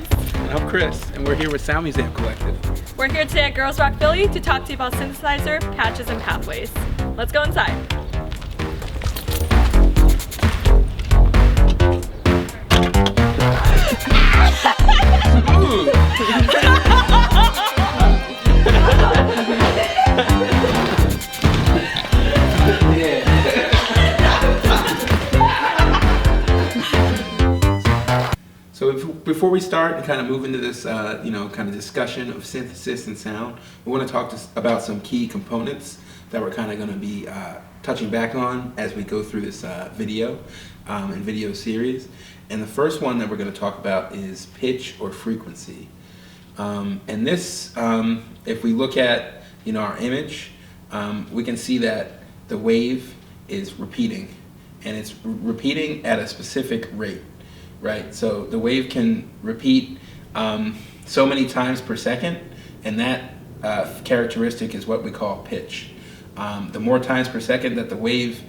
Florence. And I'm Chris, and we're here with Sound Museum Collective. We're here today at Girls Rock Philly to talk to you about synthesizer, patches, and pathways. Let's go inside. So before we start and kind of move into this, kind of discussion of synthesis and sound, we want to talk about some key components that we're kind of going to be touching back on as we go through this video and video series. And the first one that we're going to talk about is pitch or frequency. And this, if we look at our image, we can see that the wave is repeating, and it's repeating at a specific rate. Right, so the wave can repeat so many times per second, and that characteristic is what we call pitch. The more times per second that the wave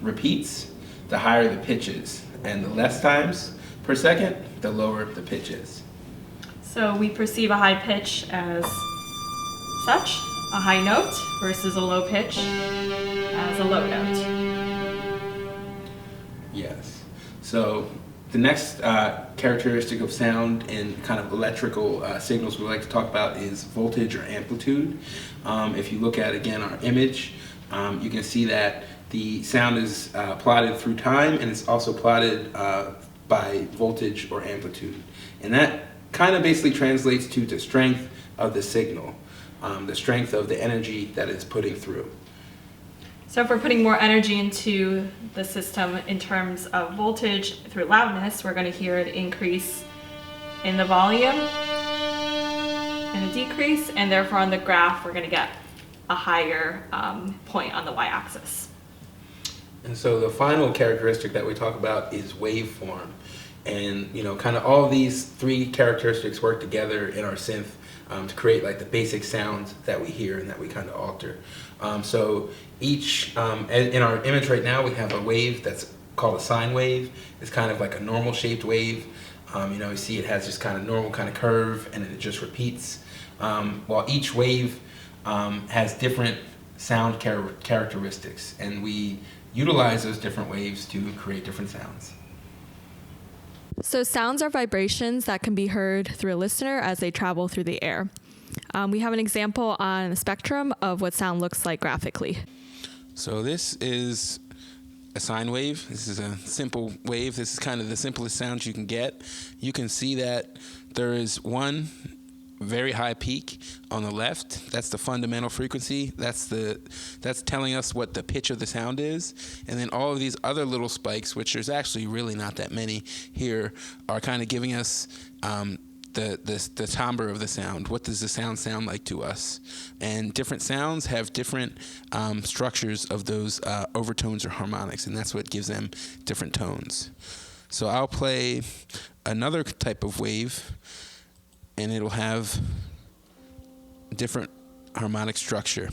repeats, the higher the pitch is, and the less times per second, the lower the pitch is. So we perceive a high pitch as such, a high note, versus a low pitch as a low note. Yes, so the next characteristic of sound and kind of electrical signals we like to talk about is voltage or amplitude. If you look at, again, our image, you can see that the sound is plotted through time, and it's also plotted by voltage or amplitude. And that kind of basically translates to the strength of the signal, the strength of the energy that it's putting through. So if we're putting more energy into the system in terms of voltage through loudness, we're going to hear an increase in the volume and a decrease, and therefore on the graph we're going to get a higher point on the y-axis. And so the final characteristic that we talk about is waveform. And kind of all of these three characteristics work together in our synth to create like the basic sounds that we hear and that we kind of alter. So each, in our image right now, we have a wave that's called a sine wave. It's kind of like a normal shaped wave. You see it has this kind of normal kind of curve, and it just repeats. While each wave has different sound characteristics, and we utilize those different waves to create different sounds. So sounds are vibrations that can be heard through a listener as they travel through the air. We have an example on the spectrum of what sound looks like graphically. So this is a sine wave. This is a simple wave. This is kind of the simplest sound you can get. You can see that there is one very high peak on the left. That's the fundamental frequency. That's telling us what the pitch of the sound is. And then all of these other little spikes, which there's actually really not that many here, are kind of giving us the timbre of the sound. What does the sound sound like to us? And different sounds have different structures of those overtones or harmonics, and that's what gives them different tones. So I'll play another type of wave, and it'll have different harmonic structure.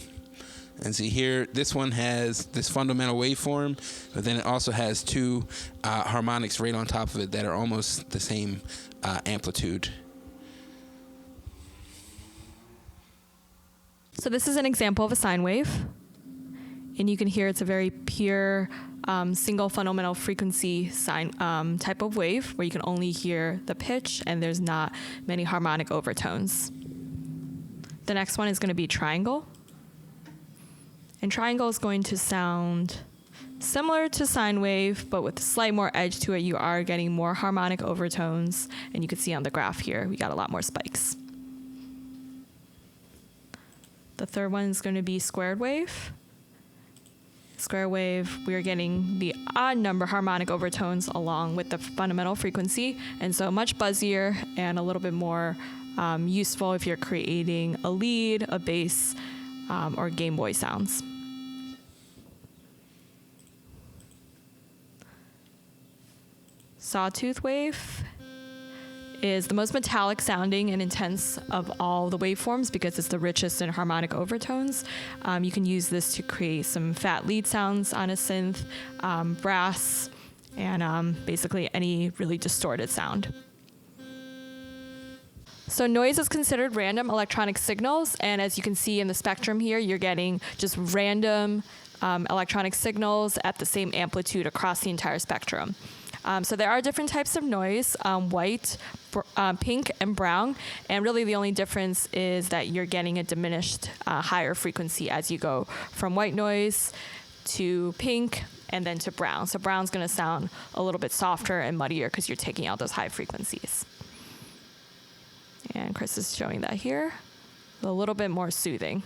And see here, this one has this fundamental waveform, but then it also has two harmonics right on top of it that are almost the same amplitude. So this is an example of a sine wave, and you can hear it's a very pure single fundamental frequency sine type of wave where you can only hear the pitch and there's not many harmonic overtones. The next one is going to be triangle. And triangle is going to sound similar to sine wave, but with a slight more edge to it. You are getting more harmonic overtones, and you can see on the graph here, we got a lot more spikes. The third one is going to be squared wave. Square wave, we are getting the odd number harmonic overtones along with the fundamental frequency, and so much buzzier and a little bit more useful if you're creating a lead, a bass, or Game Boy sounds. Sawtooth wave is the most metallic sounding and intense of all the waveforms because it's the richest in harmonic overtones. You can use this to create some fat lead sounds on a synth, brass, and basically any really distorted sound. So noise is considered random electronic signals, and as you can see in the spectrum here, you're getting just random electronic signals at the same amplitude across the entire spectrum. So there are different types of noise, white, pink, and brown, and really the only difference is that you're getting a diminished higher frequency as you go from white noise to pink and then to brown. So brown's going to sound a little bit softer and muddier because you're taking out those high frequencies. And Chris is showing that here, a little bit more soothing.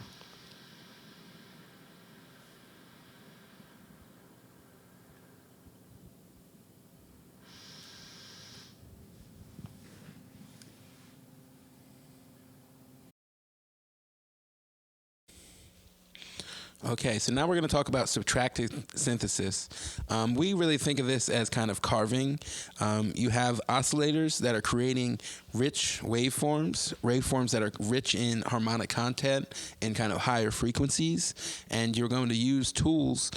Okay, so now we're going to talk about subtractive synthesis. We really think of this as kind of carving. You have oscillators that are creating rich waveforms that are rich in harmonic content and kind of higher frequencies, and you're going to use tools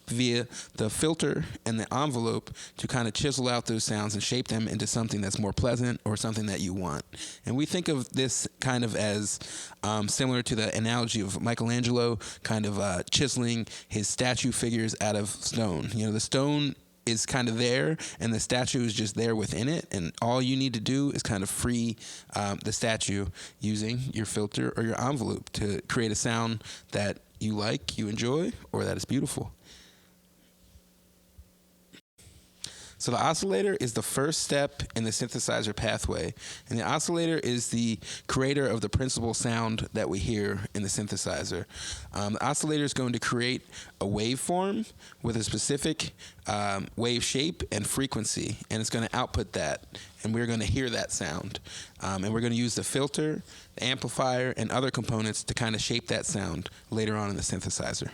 via the filter and the envelope to kind of chisel out those sounds and shape them into something that's more pleasant or something that you want. And we think of this kind of as similar to the analogy of Michelangelo kind of chiseling his statue figures out of stone. You know, the stone is kind of there and the statue is just there within it, and all you need to do is kind of free the statue using your filter or your envelope to create a sound that you like, you enjoy, or that is beautiful. So the oscillator is the first step in the synthesizer pathway, and the oscillator is the creator of the principal sound that we hear in the synthesizer. The oscillator is going to create a waveform with a specific wave shape and frequency, and it's going to output that, and we're going to hear that sound. And we're going to use the filter, the amplifier, and other components to kind of shape that sound later on in the synthesizer.